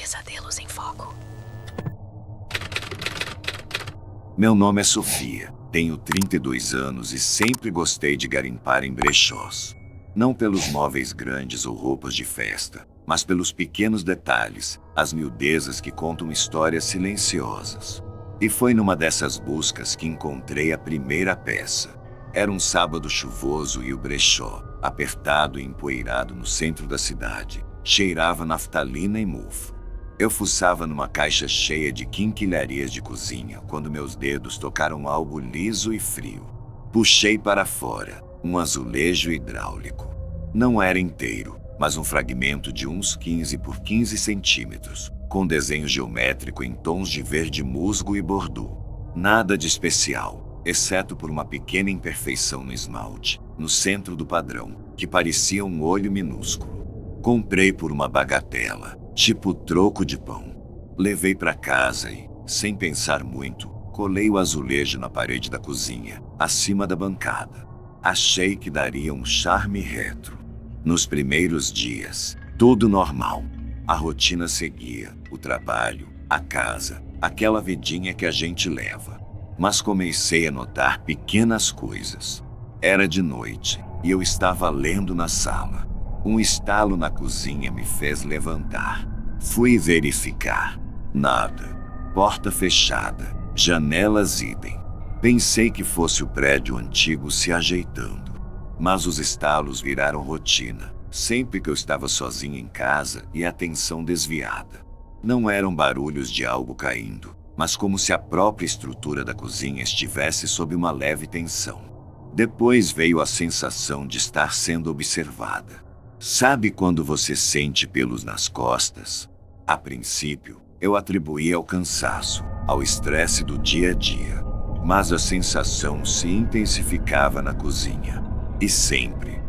Pesadelos em Foco. Meu nome é Sofia, tenho 32 anos e sempre gostei de garimpar em brechós. Não pelos móveis grandes ou roupas de festa, mas pelos pequenos detalhes, as miudezas que contam histórias silenciosas. E foi numa dessas buscas que encontrei a primeira peça. Era um sábado chuvoso e o brechó, apertado e empoeirado no centro da cidade, cheirava naftalina e mofo. Eu fuçava numa caixa cheia de quinquilharias de cozinha quando meus dedos tocaram algo liso e frio. Puxei para fora um azulejo hidráulico. Não era inteiro, mas um fragmento de uns 15 por 15 centímetros, com desenho geométrico em tons de verde musgo e bordô. Nada de especial, exceto por uma pequena imperfeição no esmalte, no centro do padrão, que parecia um olho minúsculo. Comprei por uma bagatela, tipo troco de pão. Levei para casa e, sem pensar muito, colei o azulejo na parede da cozinha, acima da bancada. Achei que daria um charme retro. Nos primeiros dias, tudo normal. A rotina seguia, o trabalho, a casa, aquela vidinha que a gente leva. Mas comecei a notar pequenas coisas. Era de noite, e eu estava lendo na sala. Um estalo na cozinha me fez levantar. Fui verificar. Nada. Porta fechada, janelas idem. Pensei que fosse o prédio antigo se ajeitando. Mas os estalos viraram rotina, sempre que eu estava sozinho em casa e a atenção desviada. Não eram barulhos de algo caindo, mas como se a própria estrutura da cozinha estivesse sob uma leve tensão. Depois veio a sensação de estar sendo observada. Sabe quando você sente pelos nas costas? A princípio, eu atribuía ao cansaço, ao estresse do dia a dia. Mas a sensação se intensificava na cozinha. E sempre,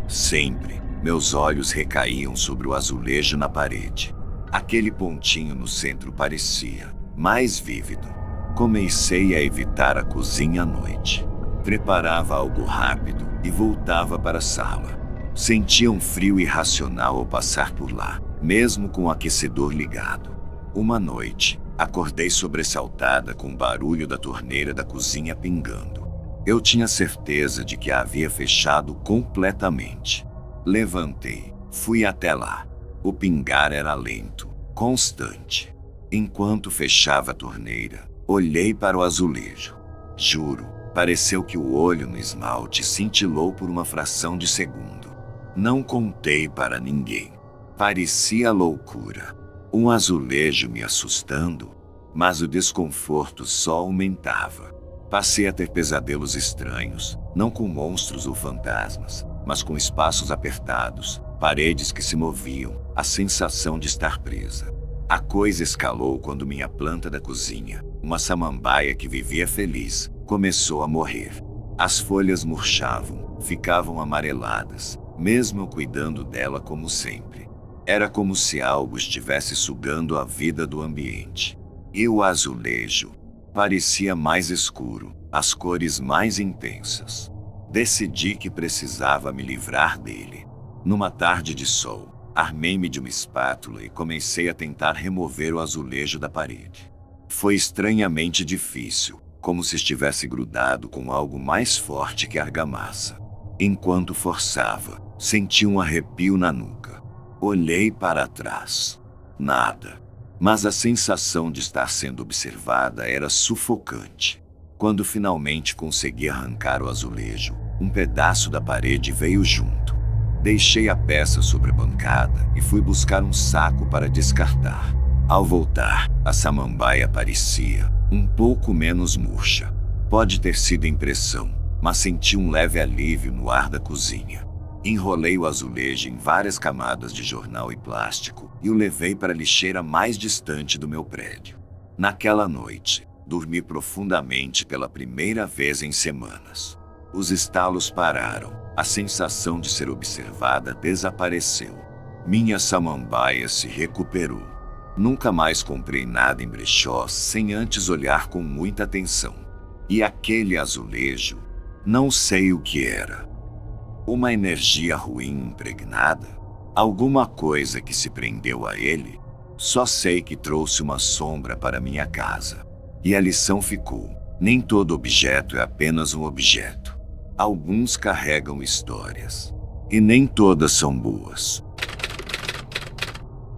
meus olhos recaíam sobre o azulejo na parede. Aquele pontinho no centro parecia mais vívido. Comecei a evitar a cozinha à noite. Preparava algo rápido e voltava para a sala. Sentia um frio irracional ao passar por lá, mesmo com o aquecedor ligado. Uma noite, acordei sobressaltada com o barulho da torneira da cozinha pingando. Eu tinha certeza de que a havia fechado completamente. Levantei, fui até lá. O pingar era lento, constante. Enquanto fechava a torneira, olhei para o azulejo. Juro, pareceu que o olho no esmalte cintilou por uma fração de segundo. Não contei para ninguém. Parecia loucura. Um azulejo me assustando, mas o desconforto só aumentava. Passei a ter pesadelos estranhos, não com monstros ou fantasmas, mas com espaços apertados, paredes que se moviam, a sensação de estar presa. A coisa escalou quando minha planta da cozinha, uma samambaia que vivia feliz, começou a morrer. As folhas murchavam, ficavam amareladas, mesmo eu cuidando dela como sempre. Era como se algo estivesse sugando a vida do ambiente. E o azulejo parecia mais escuro, as cores mais intensas. Decidi que precisava me livrar dele. Numa tarde de sol, armei-me de uma espátula e comecei a tentar remover o azulejo da parede. Foi estranhamente difícil, como se estivesse grudado com algo mais forte que argamassa. Enquanto forçava, senti um arrepio na nuca. Olhei para trás. Nada. Mas a sensação de estar sendo observada era sufocante. Quando finalmente consegui arrancar o azulejo, um pedaço da parede veio junto. Deixei a peça sobre a bancada e fui buscar um saco para descartar. Ao voltar, a samambaia parecia um pouco menos murcha. Pode ter sido impressão, mas senti um leve alívio no ar da cozinha. Enrolei o azulejo em várias camadas de jornal e plástico e o levei para a lixeira mais distante do meu prédio. Naquela noite, dormi profundamente pela primeira vez em semanas. Os estalos pararam, a sensação de ser observada desapareceu. Minha samambaia se recuperou. Nunca mais comprei nada em brechó sem antes olhar com muita atenção. E aquele azulejo, não sei o que era. Uma energia ruim impregnada? Alguma coisa que se prendeu a ele? Só sei que trouxe uma sombra para minha casa. E a lição ficou: nem todo objeto é apenas um objeto. Alguns carregam histórias. E nem todas são boas.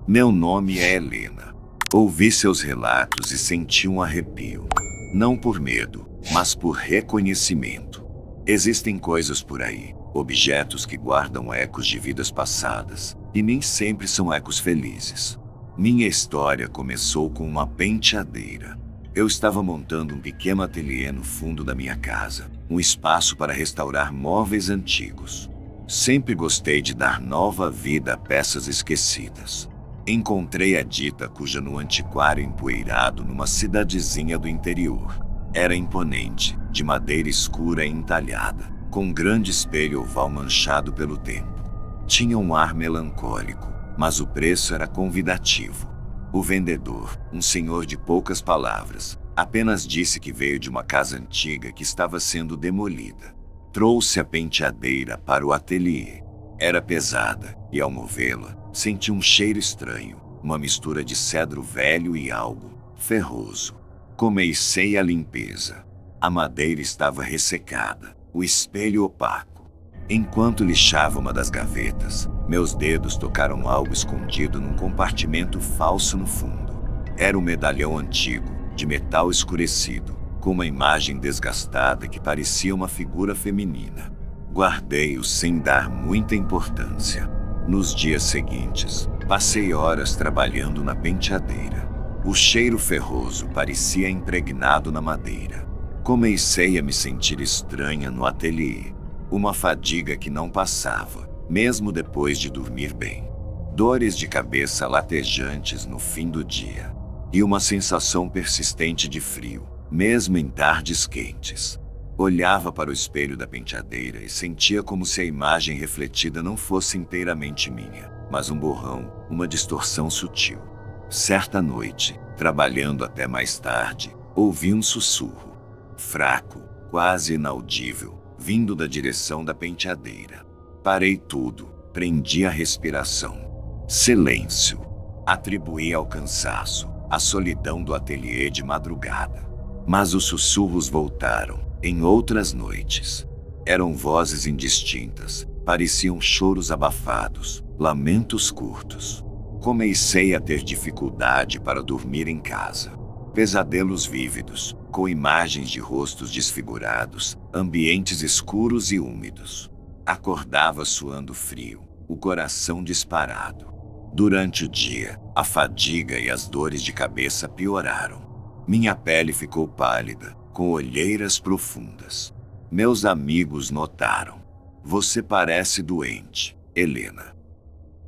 Meu nome é Helena. Ouvi seus relatos e senti um arrepio. Não por medo, mas por reconhecimento. Existem coisas por aí, objetos que guardam ecos de vidas passadas, e nem sempre são ecos felizes. Minha história começou com uma penteadeira. Eu estava montando um pequeno ateliê no fundo da minha casa, um espaço para restaurar móveis antigos. Sempre gostei de dar nova vida a peças esquecidas. Encontrei a dita cuja no antiquário empoeirado numa cidadezinha do interior. Era imponente, de madeira escura e entalhada, com um grande espelho oval manchado pelo tempo. Tinha um ar melancólico, mas o preço era convidativo. O vendedor, um senhor de poucas palavras, apenas disse que veio de uma casa antiga que estava sendo demolida. Trouxe a penteadeira para o ateliê. Era pesada, e ao movê-la, senti um cheiro estranho, uma mistura de cedro velho e algo ferroso. Comecei a limpeza. A madeira estava ressecada, o espelho opaco. Enquanto lixava uma das gavetas, meus dedos tocaram algo escondido num compartimento falso no fundo. Era um medalhão antigo, de metal escurecido, com uma imagem desgastada que parecia uma figura feminina. Guardei-o sem dar muita importância. Nos dias seguintes, passei horas trabalhando na penteadeira. O cheiro ferroso parecia impregnado na madeira. Comecei a me sentir estranha no ateliê. Uma fadiga que não passava, mesmo depois de dormir bem. Dores de cabeça latejantes no fim do dia. E uma sensação persistente de frio, mesmo em tardes quentes. Olhava para o espelho da penteadeira e sentia como se a imagem refletida não fosse inteiramente minha, mas um borrão, uma distorção sutil. Certa noite, trabalhando até mais tarde, ouvi um sussurro. Fraco, quase inaudível, vindo da direção da penteadeira. Parei tudo, prendi a respiração. Silêncio. Atribuí ao cansaço, à solidão do ateliê de madrugada. Mas os sussurros voltaram. Em outras noites, eram vozes indistintas, pareciam choros abafados, lamentos curtos. Comecei a ter dificuldade para dormir em casa. Pesadelos vívidos, com imagens de rostos desfigurados, ambientes escuros e úmidos. Acordava suando frio, o coração disparado. Durante o dia, a fadiga e as dores de cabeça pioraram. Minha pele ficou pálida, com olheiras profundas. Meus amigos notaram. Você parece doente, Helena.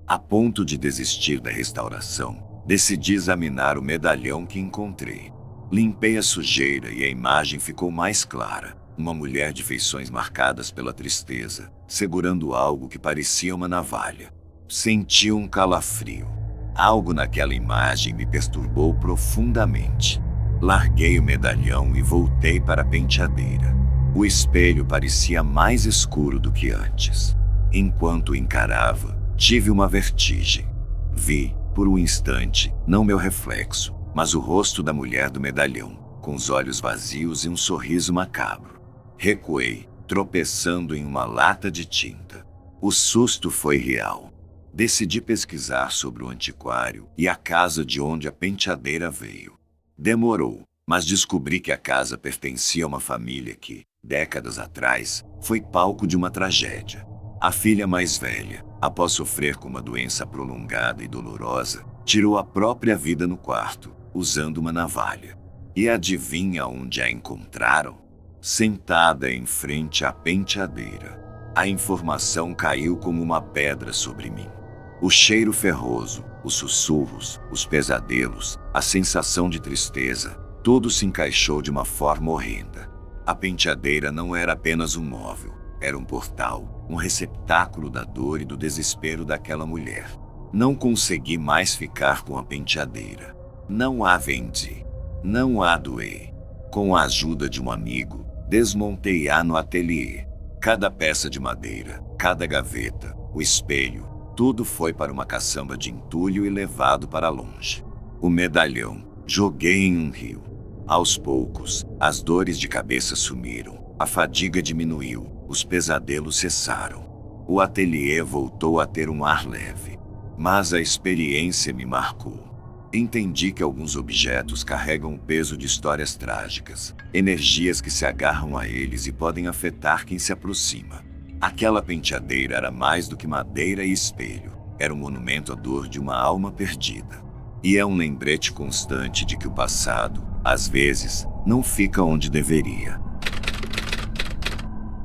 A ponto de desistir da restauração, decidi examinar o medalhão que encontrei. Limpei a sujeira e a imagem ficou mais clara. Uma mulher de feições marcadas pela tristeza, segurando algo que parecia uma navalha. Senti um calafrio. Algo naquela imagem me perturbou profundamente. Larguei o medalhão e voltei para a penteadeira. O espelho parecia mais escuro do que antes. Enquanto o encarava, tive uma vertigem. Vi, por um instante, não meu reflexo, mas o rosto da mulher do medalhão, com os olhos vazios e um sorriso macabro. Recuei, tropeçando em uma lata de tinta. O susto foi real. Decidi pesquisar sobre o antiquário e a casa de onde a penteadeira veio. Demorou, mas descobri que a casa pertencia a uma família que, décadas atrás, foi palco de uma tragédia. A filha mais velha, após sofrer com uma doença prolongada e dolorosa, tirou a própria vida no quarto, usando uma navalha. E adivinha onde a encontraram? Sentada em frente à penteadeira. A informação caiu como uma pedra sobre mim. O cheiro ferroso, os sussurros, os pesadelos, a sensação de tristeza, tudo se encaixou de uma forma horrenda. A penteadeira não era apenas um móvel, era um portal, um receptáculo da dor e do desespero daquela mulher. Não consegui mais ficar com a penteadeira. Não a vendi. Não a doei. Com a ajuda de um amigo, desmontei-a no ateliê. Cada peça de madeira, cada gaveta, o espelho, Tudo foi para uma caçamba de entulho e levado para longe. O medalhão, joguei em um rio. Aos poucos, as dores de cabeça sumiram, a fadiga diminuiu, os pesadelos cessaram. O ateliê voltou a ter um ar leve. Mas a experiência me marcou. Entendi que alguns objetos carregam o peso de histórias trágicas, energias que se agarram a eles e podem afetar quem se aproxima. Aquela penteadeira era mais do que madeira e espelho. Era um monumento à dor de uma alma perdida. E é um lembrete constante de que o passado, às vezes, não fica onde deveria.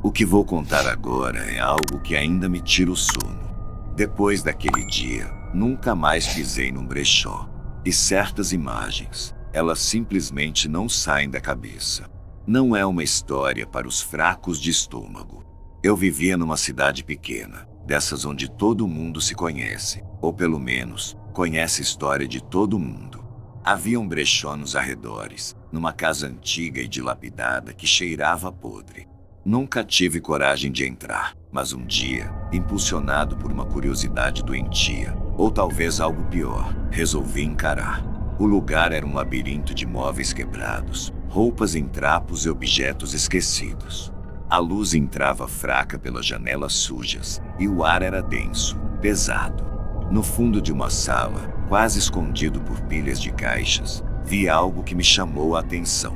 O que vou contar agora é algo que ainda me tira o sono. Depois daquele dia, nunca mais pisei num brechó. E certas imagens, elas simplesmente não saem da cabeça. Não é uma história para os fracos de estômago. Eu vivia numa cidade pequena, dessas onde todo mundo se conhece, ou pelo menos, conhece a história de todo mundo. Havia um brechó nos arredores, numa casa antiga e dilapidada que cheirava podre. Nunca tive coragem de entrar, mas um dia, impulsionado por uma curiosidade doentia, ou talvez algo pior, resolvi encarar. O lugar era um labirinto de móveis quebrados, roupas em trapos e objetos esquecidos. A luz entrava fraca pelas janelas sujas, e o ar era denso, pesado. No fundo de uma sala, quase escondido por pilhas de caixas, vi algo que me chamou a atenção.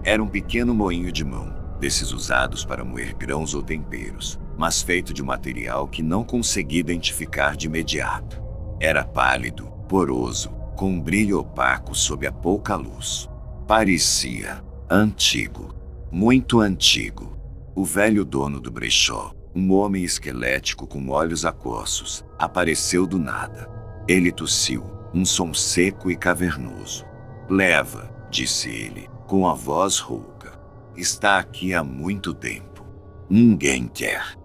Era um pequeno moinho de mão, desses usados para moer grãos ou temperos, mas feito de um material que não consegui identificar de imediato. Era pálido, poroso, com um brilho opaco sob a pouca luz. Parecia antigo, muito antigo. O velho dono do brechó, um homem esquelético com olhos aquosos, apareceu do nada. Ele tossiu, um som seco e cavernoso. "Leva", disse ele, com a voz rouca. "Está aqui há muito tempo. Ninguém quer."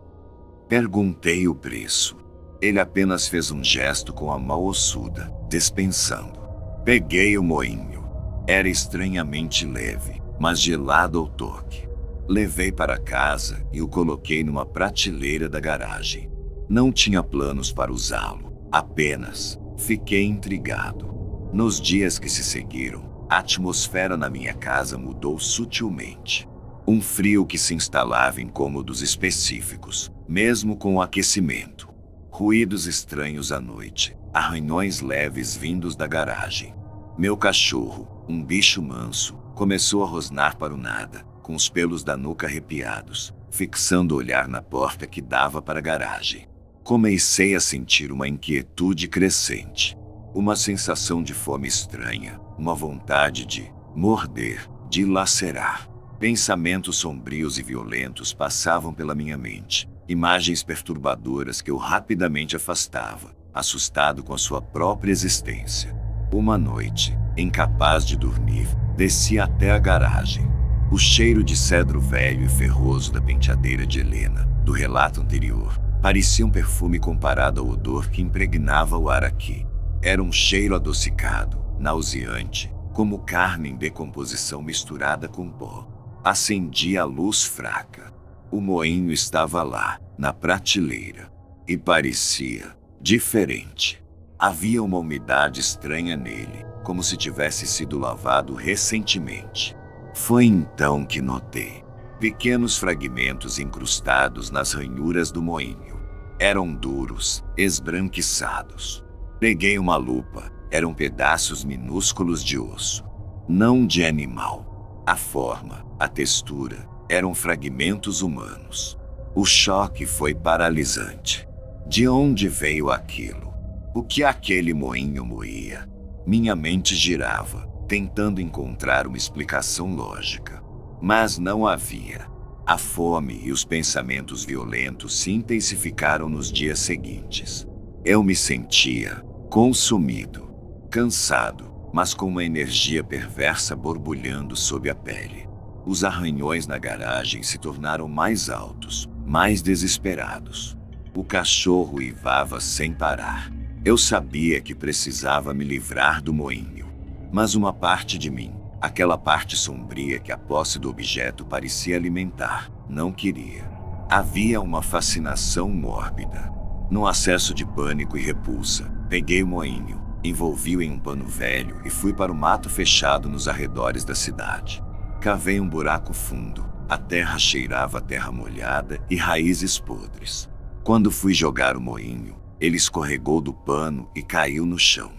Perguntei o preço. Ele apenas fez um gesto com a mão ossuda, dispensando. Peguei o moinho. Era estranhamente leve, mas gelado ao toque. Levei para casa e o coloquei numa prateleira da garagem. Não tinha planos para usá-lo, apenas fiquei intrigado. Nos dias que se seguiram, a atmosfera na minha casa mudou sutilmente. Um frio que se instalava em cômodos específicos, mesmo com o aquecimento. Ruídos estranhos à noite, arranhões leves vindos da garagem. Meu cachorro, um bicho manso, começou a rosnar para o nada, com os pelos da nuca arrepiados, fixando o olhar na porta que dava para a garagem. Comecei a sentir uma inquietude crescente. Uma sensação de fome estranha, uma vontade de morder, de lacerar. Pensamentos sombrios e violentos passavam pela minha mente, imagens perturbadoras que eu rapidamente afastava, assustado com a sua própria existência. Uma noite, incapaz de dormir, desci até a garagem. O cheiro de cedro velho e ferroso da penteadeira de Helena, do relato anterior, parecia um perfume comparado ao odor que impregnava o ar aqui. Era um cheiro adocicado, nauseante, como carne em decomposição misturada com pó. Acendi a luz fraca. O moinho estava lá, na prateleira, e parecia diferente. Havia uma umidade estranha nele, como se tivesse sido lavado recentemente. Foi então que notei pequenos fragmentos incrustados nas ranhuras do moinho. Eram duros, esbranquiçados. Peguei uma lupa, eram pedaços minúsculos de osso. Não de animal. A forma, a textura, eram fragmentos humanos. O choque foi paralisante. De onde veio aquilo? O que aquele moinho moía? Minha mente girava, tentando encontrar uma explicação lógica. Mas não havia. A fome e os pensamentos violentos se intensificaram nos dias seguintes. Eu me sentia consumido, cansado, mas com uma energia perversa borbulhando sob a pele. Os arranhões na garagem se tornaram mais altos, mais desesperados. O cachorro uivava sem parar. Eu sabia que precisava me livrar do moinho. Mas uma parte de mim, aquela parte sombria que a posse do objeto parecia alimentar, não queria. Havia uma fascinação mórbida. Num acesso de pânico e repulsa, peguei o moinho, envolvi-o em um pano velho e fui para o mato fechado nos arredores da cidade. Cavei um buraco fundo, a terra cheirava a terra molhada e raízes podres. Quando fui jogar o moinho, ele escorregou do pano e caiu no chão.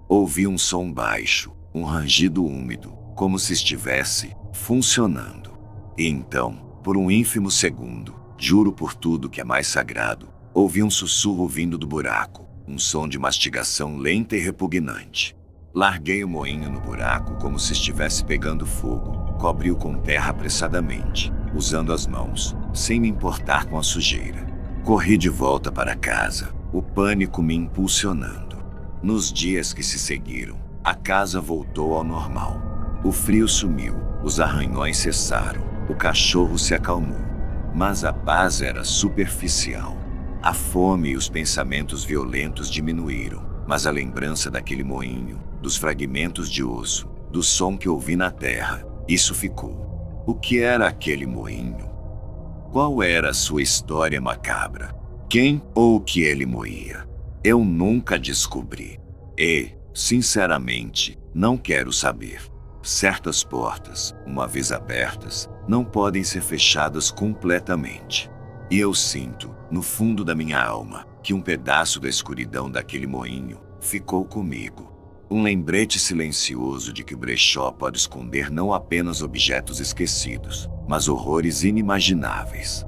Ouvi um som baixo, um rangido úmido, como se estivesse funcionando. E então, por um ínfimo segundo, juro por tudo que é mais sagrado, ouvi um sussurro vindo do buraco, um som de mastigação lenta e repugnante. Larguei o moinho no buraco como se estivesse pegando fogo, cobri-o com terra apressadamente, usando as mãos, sem me importar com a sujeira. Corri de volta para casa, o pânico me impulsionando. Nos dias que se seguiram, a casa voltou ao normal. O frio sumiu, os arranhões cessaram, o cachorro se acalmou. Mas a paz era superficial. A fome e os pensamentos violentos diminuíram, mas a lembrança daquele moinho, dos fragmentos de osso, do som que ouvi na terra, isso ficou. O que era aquele moinho? Qual era a sua história macabra? Quem ou o que ele moía? Eu nunca descobri. E, sinceramente, não quero saber. Certas portas, uma vez abertas, não podem ser fechadas completamente. E eu sinto, no fundo da minha alma, que um pedaço da escuridão daquele moinho ficou comigo. Um lembrete silencioso de que o brechó pode esconder não apenas objetos esquecidos, mas horrores inimagináveis.